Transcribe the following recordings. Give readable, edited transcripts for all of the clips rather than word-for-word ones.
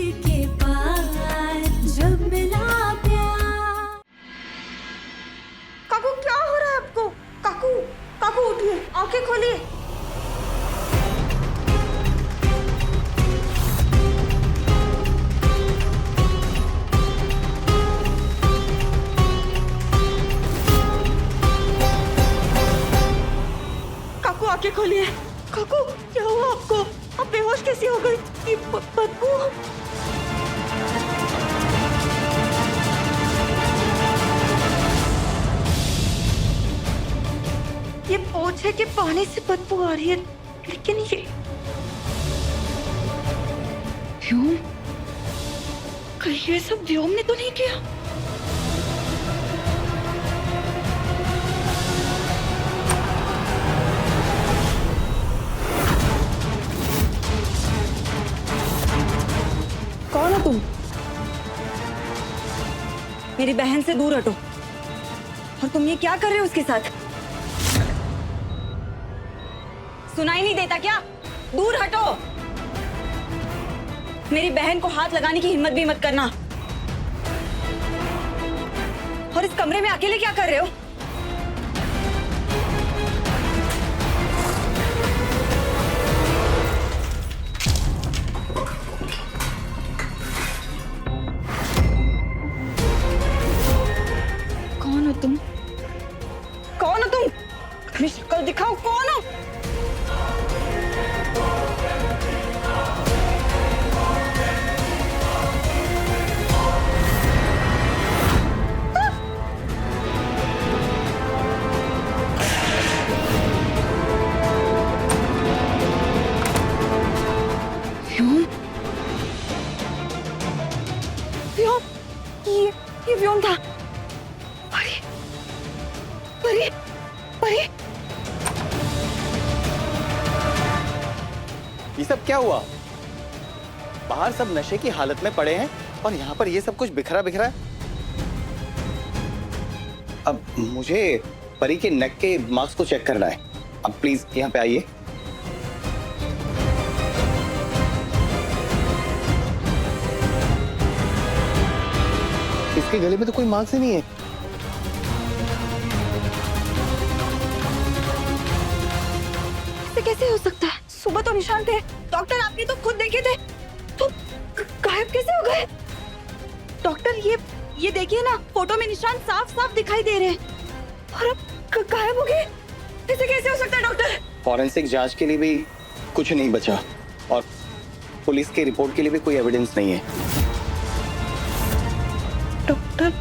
के बाद जब मिला प्यार। काकू क्या हो रहा है आपको? काकू काकू उठिए, आंखें खोलिए। काकू आंखें खोलिए। काकू क्या हुआ आपको? आप बेहोश कैसी हो गई? ये बदबू। ये पोछे के पानी से बदबू आ रही है, लेकिन ये व्योम, कहीं ये सब व्योम ने तो नहीं किया? कौन हो तुम? मेरी बहन से दूर हटो। और तुम ये क्या कर रहे हो उसके साथ? सुनाई नहीं देता क्या? दूर हटो। मेरी बहन को हाथ लगाने की हिम्मत भी मत करना। और इस कमरे में अकेले क्या कर रहे हो? कौन हो तुम? कौन हो तुम? अपनी शक्ल दिखाओ, कौन हो? व्योम? व्योम? ये व्योम था। परी, परी, परी। ये सब क्या हुआ? बाहर सब नशे की हालत में पड़े हैं और यहाँ पर ये सब कुछ बिखरा बिखरा है। अब मुझे परी के नेक के मार्क्स को चेक करना है। अब प्लीज यहाँ पे आइए। इसके गले में तो कोई मार्क्स ही नहीं है। ऐसे कैसे हो सकता है? सुबह तो निशान थे, डॉक्टर आपने तो खुद देखे थे, तो गायब कैसे हो गए? डॉक्टर ये देखिए ना, फोटो में निशान साफ साफ दिखाई दे रहे हैं और अब गायब हो गए। ऐसे कैसे हो सकता है डॉक्टर? फॉरेंसिक जांच के लिए भी कुछ नहीं बचा और पुलिस की रिपोर्ट के लिए भी कोई एविडेंस नहीं है। डॉक्टर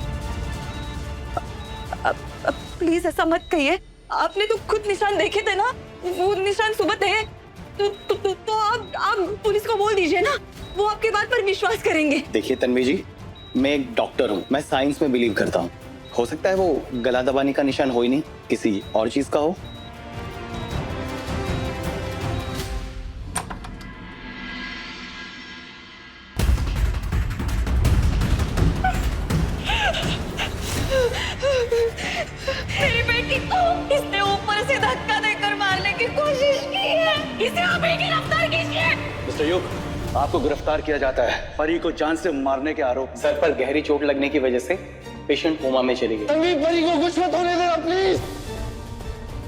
अब प्लीज ऐसा मत कहिए। आपने तो खुद निशान देखे थे ना, वो निशान सुबह थे। तो आप पुलिस को बोल दीजिए ना, वो आपके बात पर विश्वास करेंगे। देखिए तन्वी जी, मैं एक डॉक्टर हूँ, मैं साइंस में बिलीव करता हूँ। हो सकता है वो गला दबाने का निशान हो ही नहीं, किसी और चीज का हो। मेरी बेटी को इसने ऊपर से धक्का देकर मारने की कोशिश की है। इसे अभी गिरफ्तार कीजिए। मिस्टर युग, आपको गिरफ्तार किया जाता है परी को जान से मारने के आरोप। सर पर गहरी चोट लगने की वजह से पेशेंट कोमा में चली गई। तन्वी, परी को कुछ मत होने देना प्लीज।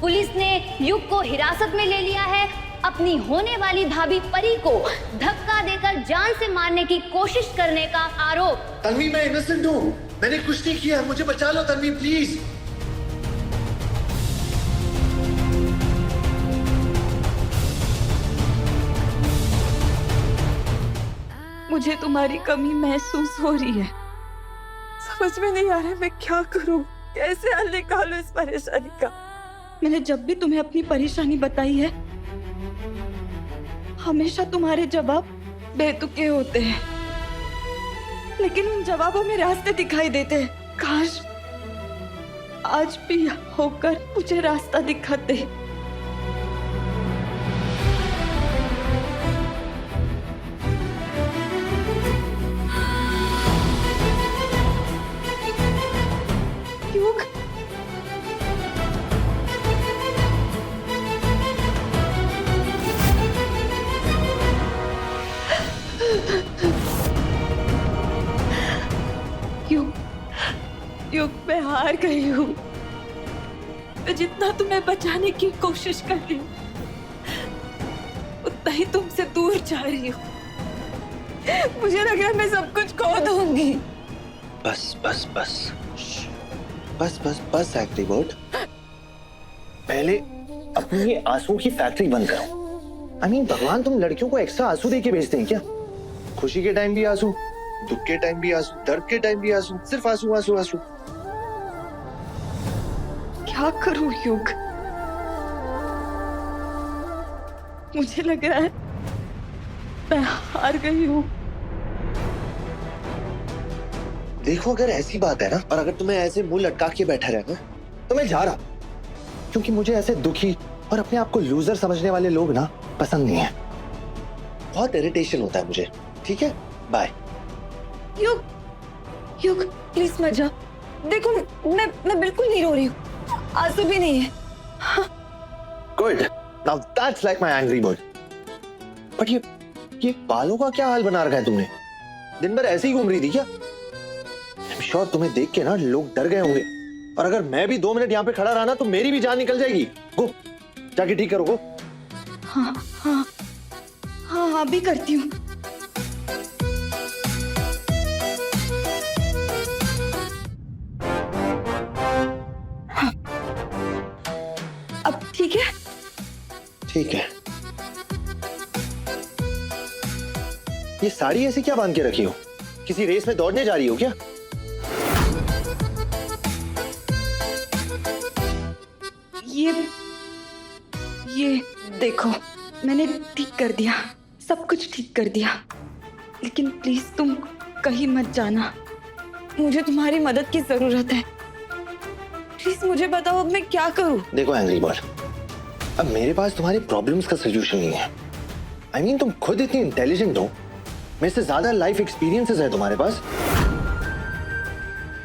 पुलिस ने युग को हिरासत में ले लिया है। अपनी होने वाली भाभी परी को धक्का देकर जान से मारने की कोशिश करने का आरोप। तन्वी, मैं इनोसेंट हूँ, मैंने कुछ नहीं किया, मुझे बचा लो तन्वी प्लीज। मुझे तुम्हारी कमी महसूस हो रही है। समझ में नहीं आ रहा है मैं क्या करूं, कैसे हल निकालूं इस परेशानी का। मैंने जब भी तुम्हें अपनी परेशानी बताई है, हमेशा तुम्हारे जवाब बेतुके होते हैं, लेकिन उन जवाबों में रास्ते दिखाई देते हैं। काश आज भी यहाँ होकर मुझे रास्ता दिखाते। युग, युग मैं हार गई हूँ। मैं जितना तुम्हें बचाने की कोशिश कर रही हूँ उतना ही तुमसे दूर जा रही हूँ। मुझे लग रहा है मैं सब कुछ खो दूंगी। बस बस बस बस बस बस एंग्री बर्ड, पहले अपनी ये आंसू की फैक्ट्री बंद करो। आई मीन भगवान तुम लड़कियों को एक्स्ट्रा आंसू दे के भेजते हैं क्या? खुशी के टाइम भी आंसू, दुख के टाइम भी आंसू, दर्द के टाइम भी आंसू, सिर्फ आंसू आंसू आंसू। क्या करूं युग? मुझे लग रहा है मैं हार गई हूँ। देखो अगर ऐसी बात है ना, और अगर तुम्हें ऐसे मुंह लटका के बैठा रहना, तो मैं जा रहा, क्योंकि मुझे ऐसे दुखी और अपने आप को लूजर समझने वाले लोग ना पसंद नहीं है। बहुत इरिटेशन होता है मुझे। ठीक है, बाय। युग, युग प्लीज मत जा। देखो मैं बिल्कुल नहीं रो रही हूँ, आंसू भी नहीं है। Good, now that's like my angry bird. But ये बालों का क्या हाल बना रखा है तुमने? दिन भर ऐसे ही घूम रही थी क्या? आई एम श्योर तुम्हें देख के ना लोग डर गए होंगे, और अगर मैं भी 2 मिनट यहाँ पे खड़ा रहा ना तो मेरी भी जान निकल जाएगी। गो जाके ठीक करो गो। हाँ हाँ हाँ हाँ भी करती हूँ। हाँ। अब ठीक है? ठीक है। ये साड़ी ऐसी क्या बांध के रखी हो? किसी रेस में दौड़ने जा रही हो क्या? ये देखो, मैंने ठीक कर दिया, सब कुछ ठीक कर दिया। लेकिन प्लीज तुम कहीं मत जाना, मुझे तुम्हारी मदद की जरूरत है। प्लीज मुझे बताओ अब मैं क्या करूं? देखो एंग्री बर्ड, अब मेरे पास तुम्हारी प्रॉब्लम्स का सॉल्यूशन नहीं है। आई मीन तुम खुद इतनी इंटेलिजेंट हो, मेरे से ज्यादा लाइफ एक्सपीरियंसेस है तुम्हारे पास।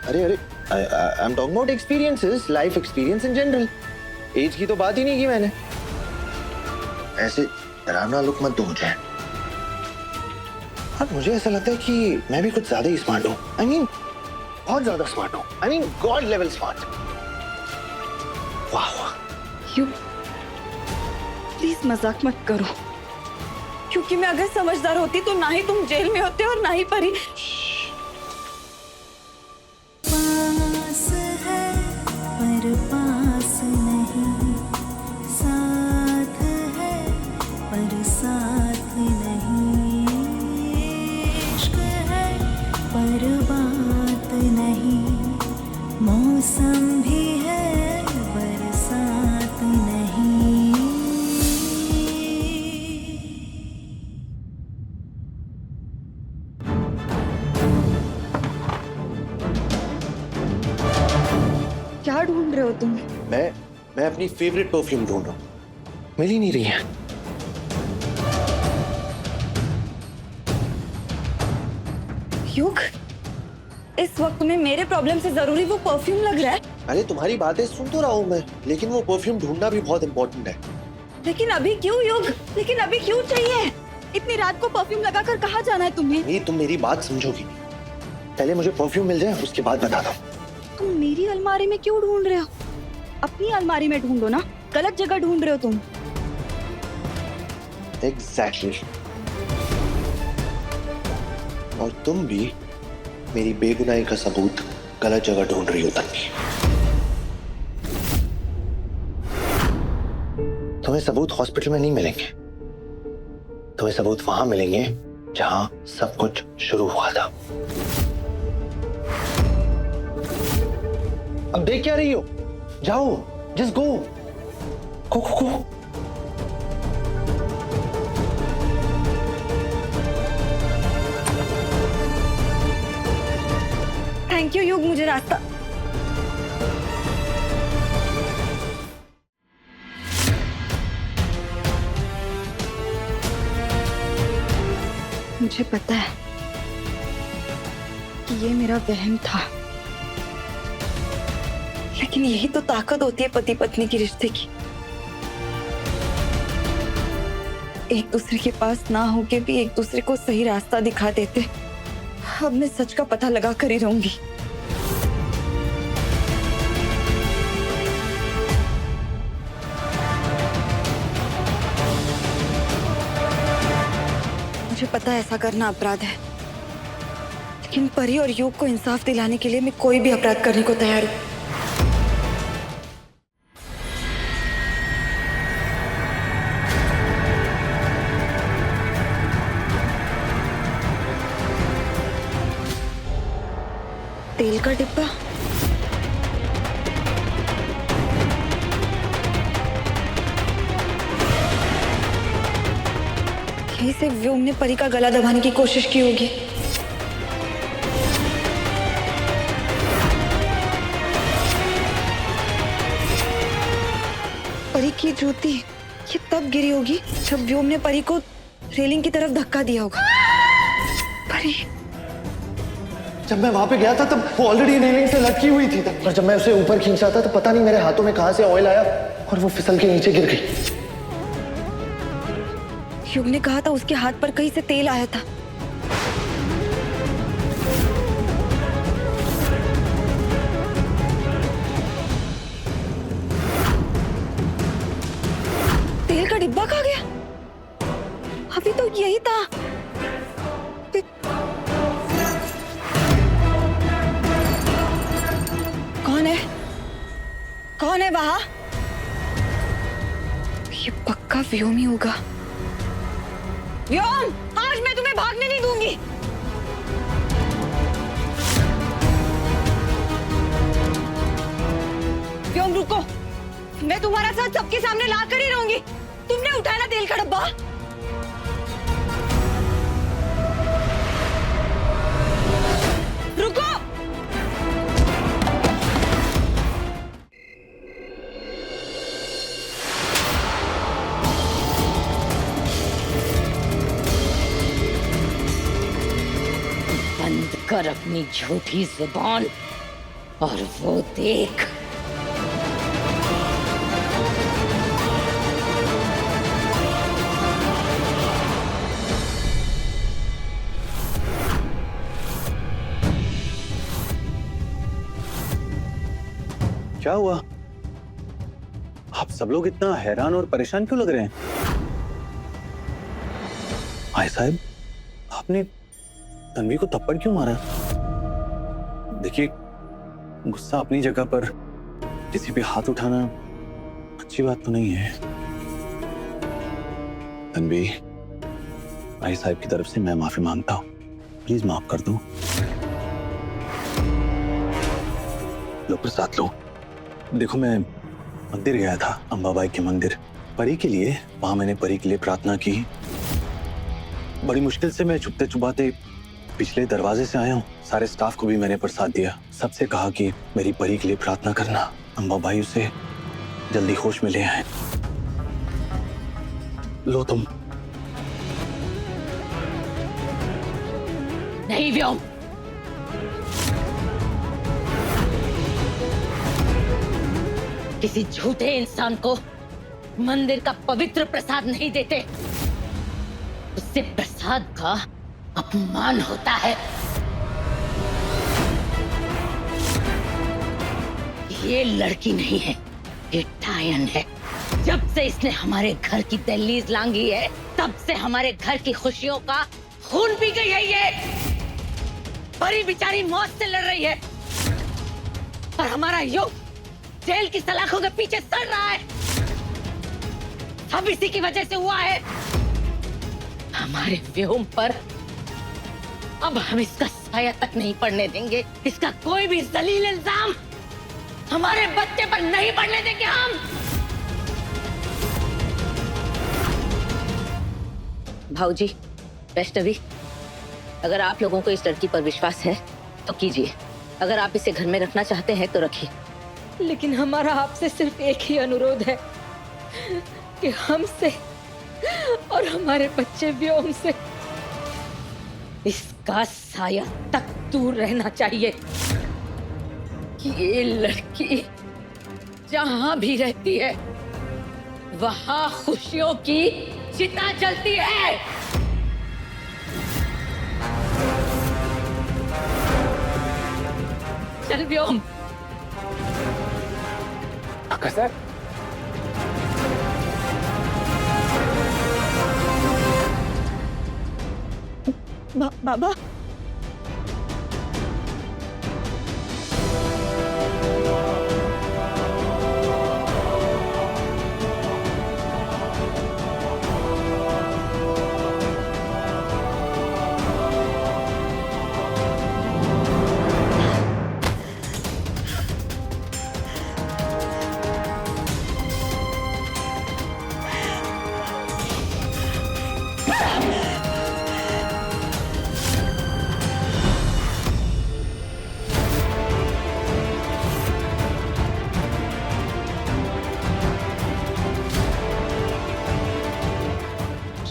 अरे I am talking about experiences, life experience in general. Age की तो बात ही नहीं की मैंने। ऐसे डरावना लुक मत दो मुझे। अब मुझे ऐसा लगता है कि मैं भी कुछ ज्यादा ही स्मार्ट हूँ। आई मीन बहुत ज्यादा स्मार्ट हूँ। I mean God level smart. वाह। यू प्लीज मजाक मत करो, क्योंकि मैं अगर समझदार होती तो ना ही तुम जेल में होते और ना ही परी। पास है पर पास नहीं, साथ है पर साथ नहीं, इश्क है पर बात नहीं, मौसम भी है बरसात नहीं। क्या ढूंढ रहे हो तुम? मैं अपनी फेवरेट परफ्यूम ढूंढ रहा हूँ, मिल ही नहीं रही है। युग, इस वक्त में मेरे प्रॉब्लम से जरूरी वो परफ्यूम लग रहा है। अरे तुम्हारी बातें सुन तो रहा हूँ मैं, लेकिन वो परफ्यूम ढूंढना भी बहुत इंपॉर्टेंट है। लेकिन अभी क्यों युग? लेकिन अभी क्यों चाहिए? इतनी रात को परफ्यूम लगाकर कहाँ जाना है तुम्हें? नहीं, तुम मेरी बात समझोगी नहीं। पहले मुझे परफ्यूम मिल जाए, उसके बाद बताता हूँ। तुम मेरी अलमारी में क्यों ढूंढ रहे हो? अपनी अलमारी में ढूंढो ना, गलत जगह ढूंढ रहे हो तुम। एग्जैक्टली। और तुम भी मेरी बेगुनाही का सबूत गलत जगह ढूंढ रही हो तन्वी। तुम्हें सबूत हॉस्पिटल में नहीं मिलेंगे, तुम्हें सबूत वहां मिलेंगे जहां सब कुछ शुरू हुआ था। अब देख क्या रही हो? जाओ, just go go go go. Thank you युग, मुझे रास्ता। मुझे पता है कि ये मेरा वहम था, लेकिन यही तो ताकत होती है पति पत्नी के रिश्ते की। एक दूसरे के पास ना होके भी एक दूसरे को सही रास्ता दिखा देते। अब मैं सच का पता लगा कर ही रहूंगी। मुझे पता है ऐसा करना अपराध है, लेकिन परी और युग को इंसाफ दिलाने के लिए मैं कोई भी अपराध करने को तैयार हूँ। तेल का डिब्बा, यहीं से व्योम ने परी का गला दबाने की कोशिश की होगी। परी की जूती ये तब गिरी होगी जब व्योम ने परी को रेलिंग की तरफ धक्का दिया होगा। परी, जब मैं वहां पे गया था तब वो ऑलरेडी रेलिंग से लटकी हुई थी तब, और जब मैं उसे ऊपर खींच रहा था तो पता नहीं मेरे हाथों में कहां से ऑयल आया और वो फिसल के नीचे गिर गई। युग ने कहा था उसके हाथ पर कहीं से तेल आया था। तेल का डिब्बा कहाँ गया? अभी तो यही था। कौन है? कौन है वहां? ये पक्का व्योम ही होगा। व्योम, आज मैं तुम्हें भागने नहीं दूंगी। व्योम रुको, मैं तुम्हारा साथ सबके सामने ला कर ही रहूंगी। तुमने उठाया ना तेल का डब्बा? रुको। बंद कर अपनी झूठी जुबान और वो देख, क्या हुआ? आप सब लोग इतना हैरान और परेशान क्यों लग रहे हैं? भाई साहब, आपने तन्वी को थप्पड़ क्यों मारा? देखिए, गुस्सा अपनी जगह पर किसी पे हाथ उठाना अच्छी बात तो नहीं है। तन्वी, भाई साहब की तरफ से मैं माफी मांगता हूँ, प्लीज माफ कर दो। लो प्रसाद लो। देखो, मैं मंदिर गया था, अंबाबाई के मंदिर, परी के लिए। वहां मैंने परी के लिए प्रार्थना की। बड़ी मुश्किल से मैं छुपते छुपाते पिछले दरवाजे से आया हूँ। सारे स्टाफ को भी मैंने प्रसाद दिया। सबसे कहा कि मेरी परी के लिए प्रार्थना करना, अंबाबाई उसे जल्दी होश में ले आए। लो तुम। नहीं व्योम, किसी झूठे इंसान को मंदिर का पवित्र प्रसाद नहीं देते। उससे प्रसाद का अपमान होता है। ये लड़की नहीं है, ये टायन है। जब से इसने हमारे घर की दहलीज लांघी है, तब से हमारे घर की खुशियों का खून पी गई है। ये परी बेचारी मौत से लड़ रही है और हमारा युग जेल की सलाखों के पीछे सड़ रहा है। सब इसी की वजह से हुआ है। हमारे व्योम पर अब हम इसका साया तक नहीं पड़ने देंगे। इसका कोई भी जलील इल्जाम हमारे बच्चे पर नहीं पड़ने देंगे हम। भाऊजी, वैष्णवी, अगर आप लोगों को इस लड़की पर विश्वास है तो कीजिए। अगर आप इसे घर में रखना चाहते हैं तो रखिए। लेकिन हमारा आपसे सिर्फ एक ही अनुरोध है कि हमसे और हमारे बच्चे व्योम से इसका साया तक दूर रहना चाहिए। कि ये लड़की जहां भी रहती है वहां खुशियों की चिता जलती है। चल व्योम। सर, बाबा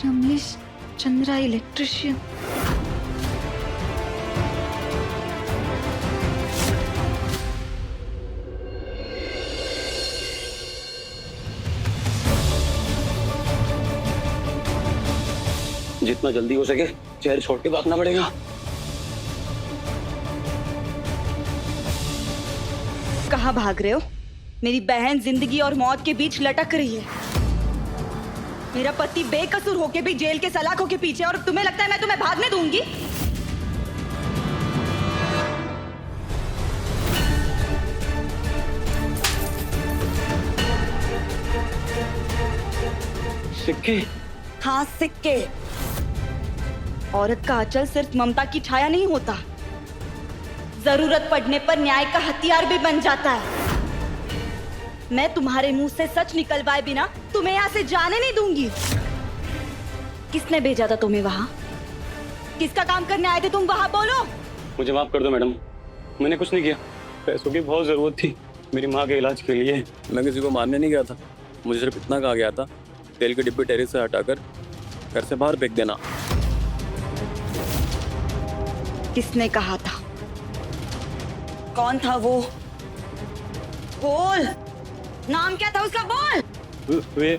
रमेश चंद्रा इलेक्ट्रिशियन। जितना जल्दी हो सके शहर छोड़ के भागना पड़ेगा। कहाँ भाग रहे हो? मेरी बहन जिंदगी और मौत के बीच लटक रही है। मेरा पति बेकसूर होके भी जेल के सलाखों के पीछे, और तुम्हें लगता है मैं तुम्हें भागने दूंगी? सिक्के? हाँ, सिक्के। औरत का आंचल सिर्फ ममता की छाया नहीं होता, जरूरत पड़ने पर न्याय का हथियार भी बन जाता है। मैं तुम्हारे मुंह से सच निकलवाए बिना तुम्हें यहाँ से जाने नहीं दूंगी। किसने भेजा था तुम्हें वहाँ? किसका काम करने आए थे तुम वहाँ? बोलो। मुझे माफ कर दो मैडम, मैंने कुछ नहीं किया। पैसों की बहुत जरूरत थी मेरी माँ के इलाज के लिए। मैं किसी को मारने नहीं गया था, मुझे सिर्फ इतना कहा गया था तेल के डिब्बे टेरेस से हटाकर घर से बाहर फेंक देना। किसने कहा था? कौन था वो? बोल, नाम क्या था उसका? बोल। वे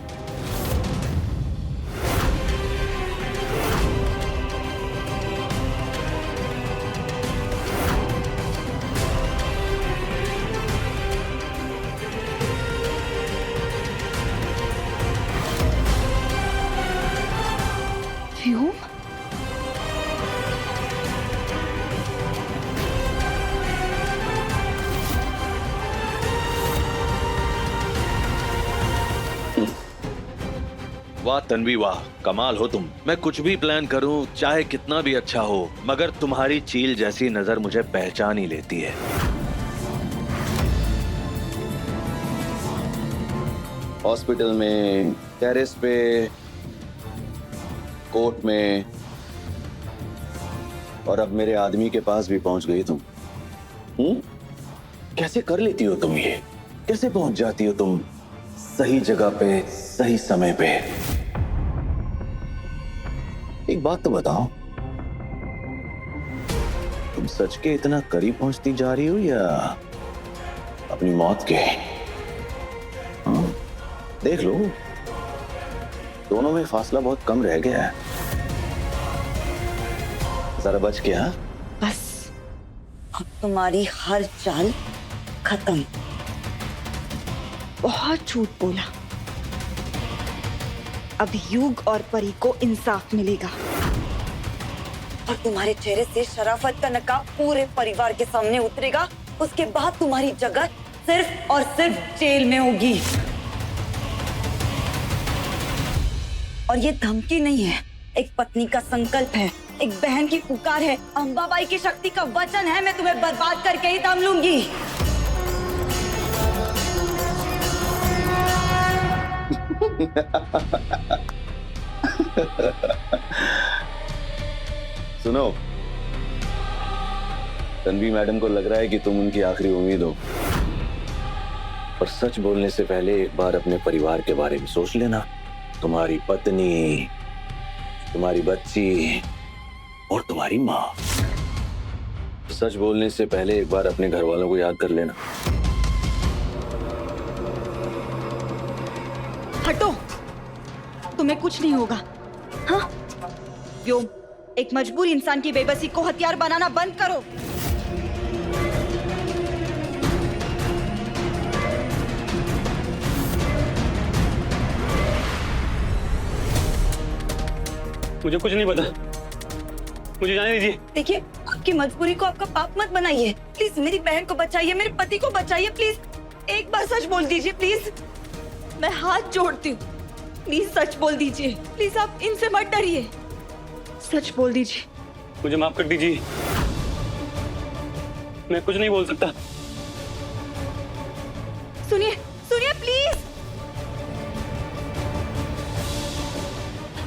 व्योम? वाह तन्वी वाह, कमाल हो तुम। मैं कुछ भी प्लान करूं, चाहे कितना भी अच्छा हो, मगर तुम्हारी चील जैसी नजर मुझे पहचान ही लेती है। हॉस्पिटल में, टेरेस पे, कोर्ट में, और अब मेरे आदमी के पास भी पहुंच गई तुम। कैसे कर लेती हो तुम ये? कैसे पहुंच जाती हो तुम सही जगह पे, सही समय पे? एक बात तो बताओ, तुम सच के इतना करीब पहुंचती जा रही हो या अपनी मौत के? हाँ? देख लो, दोनों में फासला बहुत कम रह गया है। जरा बच के। हाँ, बस अब तुम्हारी हर चाल खत्म। बहुत झूठ बोला। अब युग और परी को इंसाफ मिलेगा, और तुम्हारे चेहरे से शराफत का नकाब पूरे परिवार के सामने उतरेगा। उसके बाद तुम्हारी जगह सिर्फ और सिर्फ जेल में होगी। और ये धमकी नहीं है, एक पत्नी का संकल्प है, एक बहन की पुकार है, अंबाबाई की शक्ति का वचन है। मैं तुम्हें बर्बाद करके ही दम लूंगी। सुनो, तन्वी मैडम को लग रहा है कि तुम उनकी आखिरी उम्मीद हो, पर सच बोलने से पहले एक बार अपने परिवार के बारे में सोच लेना। तुम्हारी पत्नी, तुम्हारी बच्ची और तुम्हारी माँ। सच बोलने से पहले एक बार अपने घर वालों को याद कर लेना। हटो, तुम्हें कुछ नहीं होगा। हाँ व्योम, एक मजबूर इंसान की बेबसी को हथियार बनाना बंद करो। मुझे कुछ नहीं पता, मुझे जाने दीजिए। देखिए, आपकी मजबूरी को आपका पाप मत बनाइए। प्लीज मेरी बहन को बचाइए, मेरे पति को बचाइए। प्लीज एक बार सच बोल दीजिए। प्लीज मैं हाथ जोड़ती हूँ, प्लीज सच बोल दीजिए। प्लीज आप इनसे मत डरिए, सच बोल दीजिए। मुझे माफ कर दीजिए, मैं कुछ नहीं बोल सकता। सुनिए सुनिए प्लीज।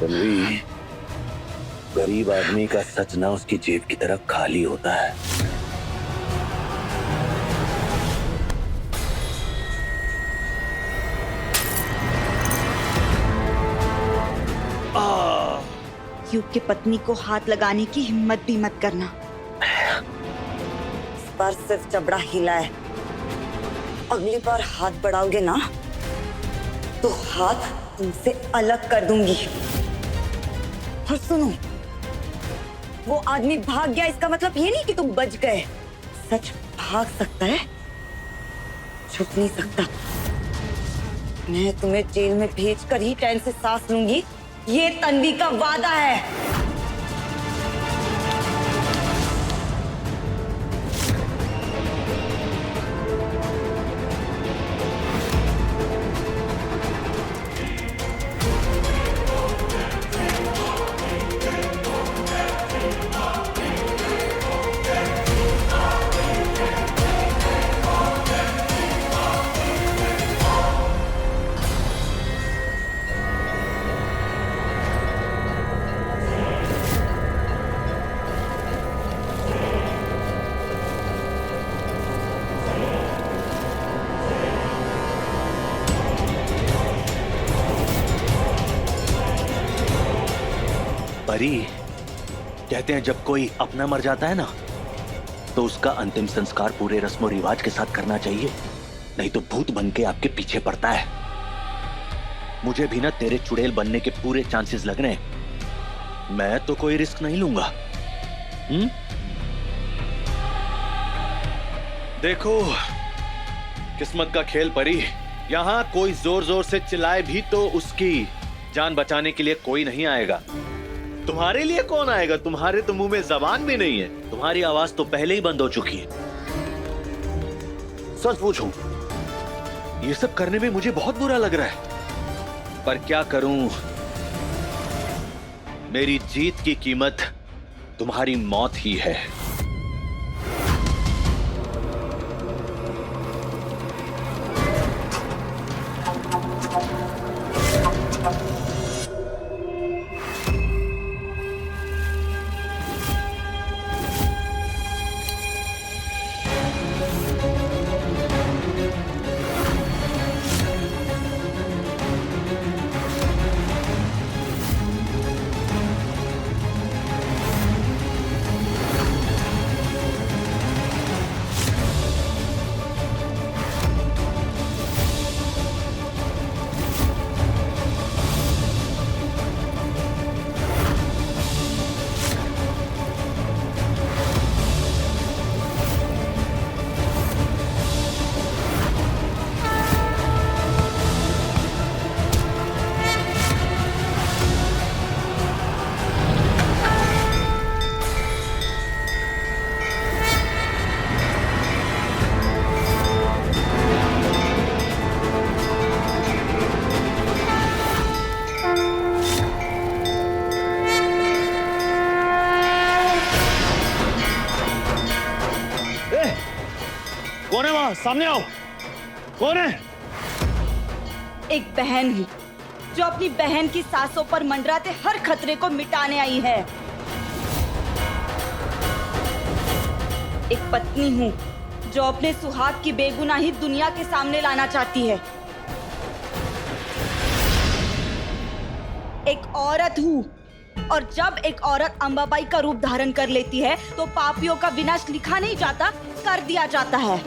तन्वी, गरीब आदमी का सच ना उसकी जेब की तरह खाली होता है। युग की पत्नी को हाथ लगाने की हिम्मत भी मत करना। इस बार सिर्फ जबड़ा हिला है, अगली बार हाथ बढ़ाओगे ना तो हाथ तुमसे अलग कर दूंगी। और सुनो, वो आदमी भाग गया इसका मतलब ये नहीं कि तुम बच गए। सच भाग सकता है, छुप नहीं सकता। मैं तुम्हें जेल में भेजकर ही चैन से सांस लूंगी, ये तन्वी का वादा है। परी, कहते हैं जब कोई अपना मर जाता है ना तो उसका अंतिम संस्कार पूरे रस्मों रिवाज के साथ करना चाहिए, नहीं तो भूत बन के आपके पीछे पड़ता है। मुझे भी ना तेरे चुड़ैल बनने के पूरे चांसेस लग रहे हैं। मैं तो कोई रिस्क नहीं लूंगा। देखो, किस्मत का खेल परी। यहाँ कोई जोर जोर से चिल्लाए भी तो उसकी जान बचाने के लिए कोई नहीं आएगा। तुम्हारे लिए कौन आएगा? तुम्हारे तो मुंह में जबान भी नहीं है, तुम्हारी आवाज तो पहले ही बंद हो चुकी है। सच पूछूं, ये सब करने में मुझे बहुत बुरा लग रहा है, पर क्या करूं? मेरी जीत की कीमत तुम्हारी मौत ही है। कौन है वहां? सामने आओ। कौन है? एक बहन हूँ जो अपनी बहन की सांसों पर मंडराते हर खतरे को मिटाने आई है। एक पत्नी हूँ जो अपने सुहाग की बेगुनाही दुनिया के सामने लाना चाहती है। एक औरत हूँ, और जब एक औरत अंबाबाई का रूप धारण कर लेती है तो पापियों का विनाश लिखा नहीं जाता, कर दिया जाता है।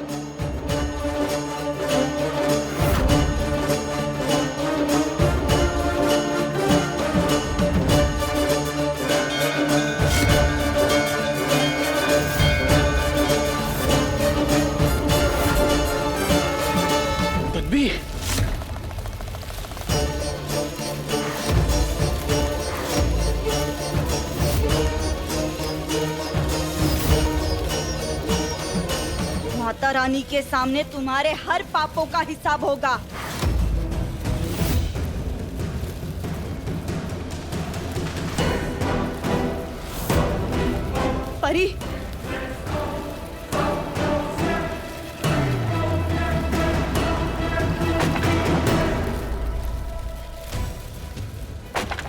तन्वी, माता रानी के सामने तुम्हारे हर पापों का हिसाब होगा। परी,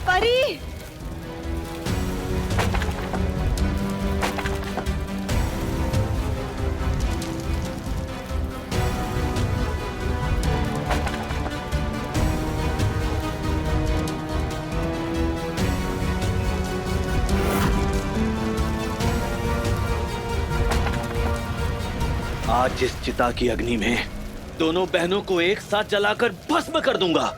परी, आज जिस चिता की अग्नि में दोनों बहनों को एक साथ जलाकर भस्म कर दूंगा।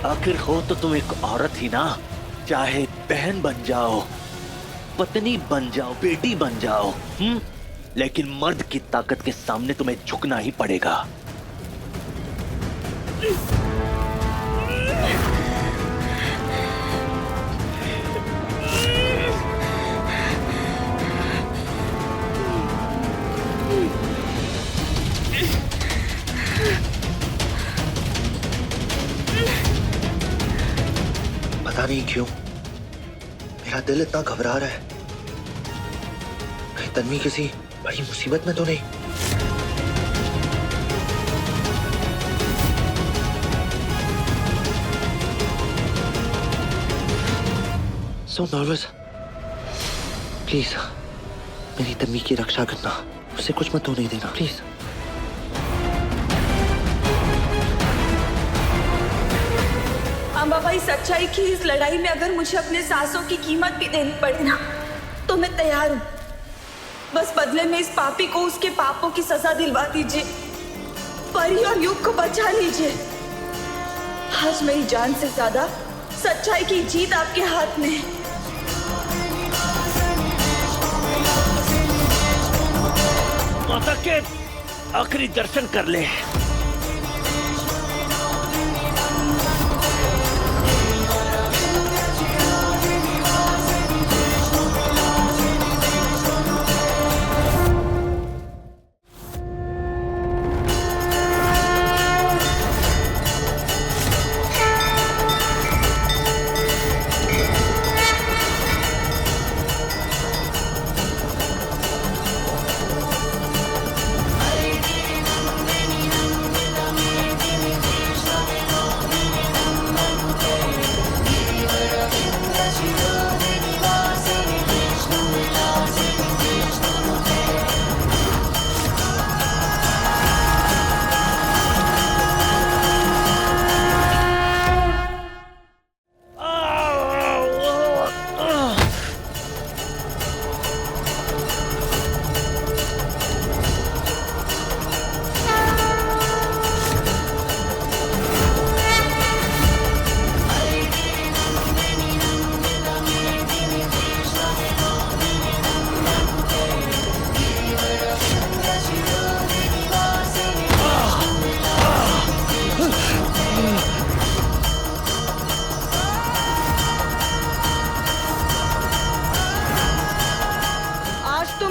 आखिर हो तो तुम एक औरत ही ना, चाहे बहन बन जाओ, पत्नी बन जाओ, बेटी बन जाओ, लेकिन मर्द की ताकत के सामने तुम्हें झुकना ही पड़ेगा। पता नहीं क्यों मेरा दिल इतना घबरा रहा है। कहीं तन्वी किसी बड़ी मुसीबत में तो नहीं। So nervous. प्लीज मेरी तन्वी की रक्षा करना, उसे कुछ मत होने देना प्लीज। अम्बाबाई, सच्चाई की इस लड़ाई में अगर मुझे अपने सांसों की कीमत भी देनी पड़े ना, तो मैं तैयार हूँ। बस बदले में इस पापी को उसके पापों की सजा दिलवा दीजिए। परी और युग को बचा लीजिए। आज मेरी जान से ज्यादा सच्चाई की जीत आपके हाथ में है। माता के आखिरी दर्शन कर ले।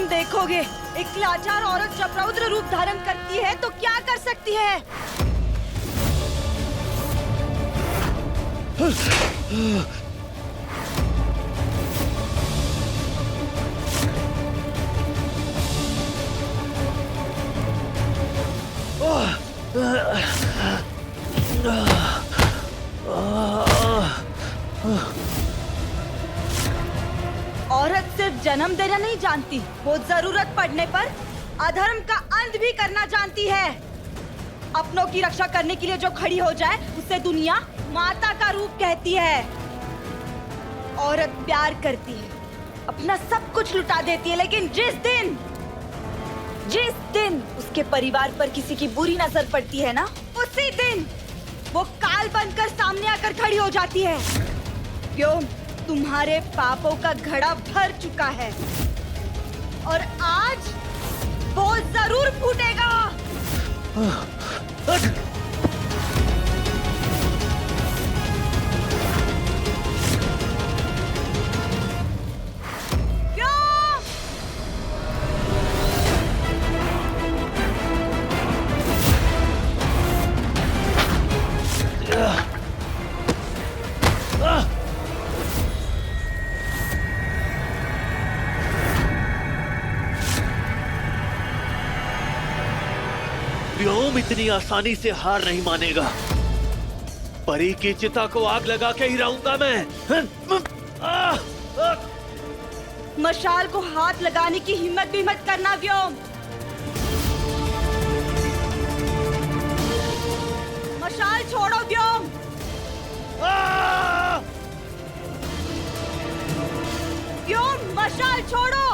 देखोगे एक लाचार औरत जब रौद्र रूप धारण करती है तो क्या कर सकती है। औरत सिर्फ जन्म देना नहीं जानती, वो जरूरत पड़ने पर अधर्म का अंत भी करना जानती है। अपनों की रक्षा करने के लिए जो खड़ी हो जाए उसे दुनिया माता का रूप कहती है। औरत प्यार करती है, अपना सब कुछ लुटा देती है, लेकिन जिस दिन उसके परिवार पर किसी की बुरी नजर पड़ती है ना, उसी दिन वो काल बनकर सामने आकर खड़ी हो जाती है। क्यों? तुम्हारे पापों का घड़ा भर चुका है और आज वो जरूर फूटेगा। व्योम इतनी आसानी से हार नहीं मानेगा। परी की चिता को आग लगा के ही रहूंगा मैं। मशाल को हाथ लगाने की हिम्मत भी मत करना व्योम। मशाल छोड़ो व्योम। व्योम मशाल छोड़ो।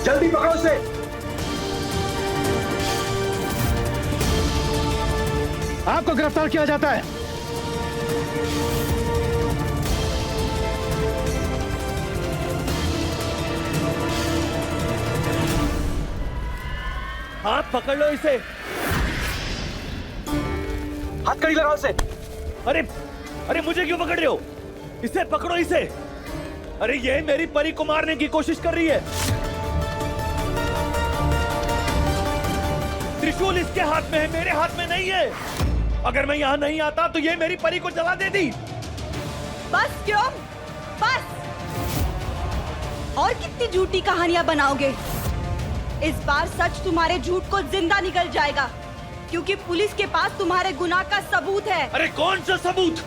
जल्दी पकड़ो उसे। आपको गिरफ्तार किया जाता है। हाथ पकड़ लो इसे। हाथ कड़ी लगाओ उसे। अरे अरे मुझे क्यों पकड़ रहे हो? इसे पकड़ो इसे। अरे ये मेरी परी को मारने की कोशिश कर रही है। त्रिशूल इसके हाथ में है, मेरे हाथ में नहीं है। अगर मैं यहाँ नहीं आता तो ये मेरी परी को जला देती। बस क्यों? बस। और कितनी झूठी कहानियां बनाओगे? इस बार सच तुम्हारे झूठ को जिंदा निकल जाएगा, क्योंकि पुलिस के पास तुम्हारे गुनाह का सबूत है। अरे कौन सा सबूत?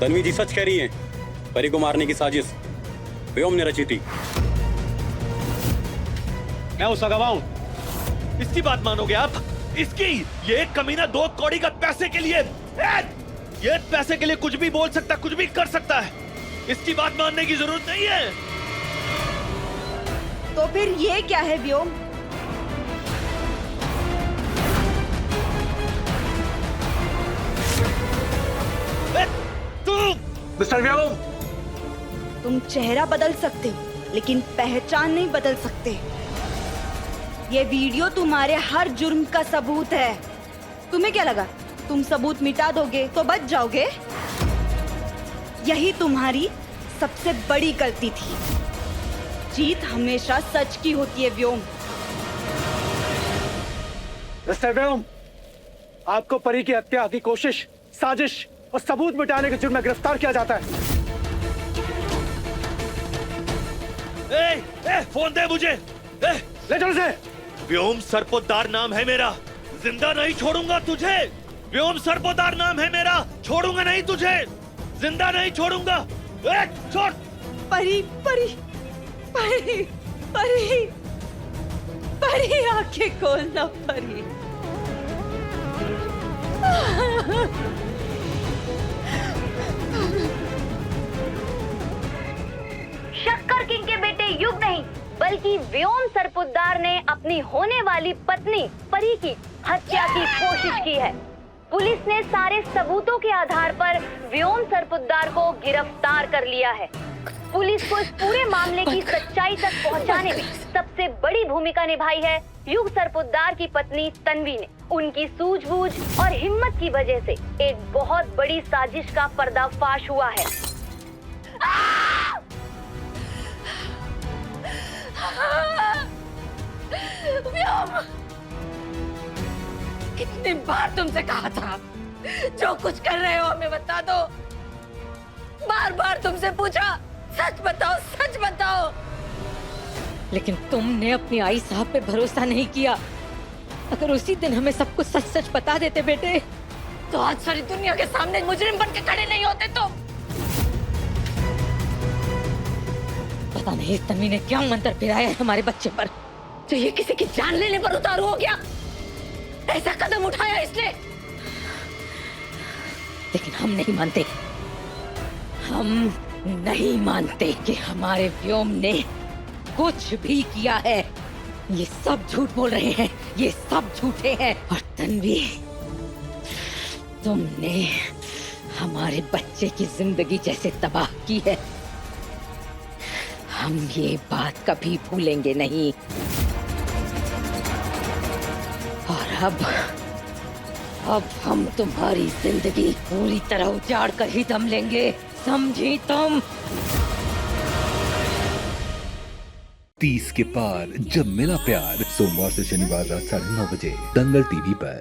तन्वी जी सच कह रही हैं। परी को मारने की साजिश व्योम ने रची थी। मैं उसका गवाह हूं। इसकी बात मानोगे आप? इसकी? ये कमीना 2 कौड़ी का पैसे के लिए, ये पैसे के लिए कुछ भी बोल सकता, कुछ भी कर सकता है। इसकी बात मानने की जरूरत नहीं है। तो फिर ये क्या है व्योम? मिस्टर व्योम, तुम चेहरा बदल सकते हो, लेकिन पहचान नहीं बदल सकते। ये वीडियो तुम्हारे हर जुर्म का सबूत है। तुम्हें क्या लगा तुम सबूत मिटा दोगे तो बच जाओगे? यही तुम्हारी सबसे बड़ी गलती थी। जीत हमेशा सच की होती है व्योम। मिस्टर व्योम, आपको परी की हत्या की कोशिश, साजिश और सबूत मिटाने के जुर्म में गिरफ्तार किया जाता है। फोन दे मुझे। ले चलो उसे। व्योम सरपोतदार नाम है मेरा, जिंदा नहीं छोड़ूंगा तुझे। व्योम सरपोतदार नाम है मेरा, छोड़ूंगा नहीं तुझे, जिंदा नहीं छोड़ूंगा। छोड़। परी परी परी परी परी, आंखें खोलना परी। शक्कर किंग के बेटे युग नहीं, बल्कि व्योम सरपोतदार ने अपनी होने वाली पत्नी परी की हत्या की कोशिश की है। पुलिस ने सारे सबूतों के आधार पर व्योम सरपोतदार को गिरफ्तार कर लिया है। पुलिस को इस पूरे मामले की सच्चाई तक पहुंचाने में सबसे बड़ी भूमिका निभाई है युग सरपोतदार की पत्नी तन्वी ने। उनकी सूझबूझ और हिम्मत की वजह से एक बहुत बड़ी साजिश का पर्दाफाश हुआ है। कितनी बार तुमसे कहा था जो कुछ कर रहे हो हमें बता दो। बार बार तुमसे पूछा सच बताओ, सच बताओ। लेकिन तुमने अपनी आई साहब पे भरोसा नहीं किया। अगर उसी दिन हमें सब कुछ सच सच बता देते बेटे, तो आज सारी दुनिया के सामने मुजरिम बन के खड़े नहीं होते तुम। पता नहीं इस तन्वी ने क्या मंत्र फिराया है हमारे बच्चे पर, तो ये किसी की जान लेने पर उतारू हो गया। ऐसा कदम उठाया इसने। लेकिन हम नहीं मानते, हम नहीं मानते कि हमारे व्योम ने कुछ भी किया है। ये सब झूठ बोल रहे हैं, ये सब झूठे हैं। और तन्वी, तुमने हमारे बच्चे की जिंदगी जैसे तबाह की है, हम ये बात कभी भूलेंगे नहीं। और अब हम तुम्हारी जिंदगी पूरी तरह उजाड़ कर ही दम लेंगे, समझी तुम? 30 के पार जब मिला प्यार, सोमवार से शनिवार रात 9:30 बजे दंगल टीवी पर।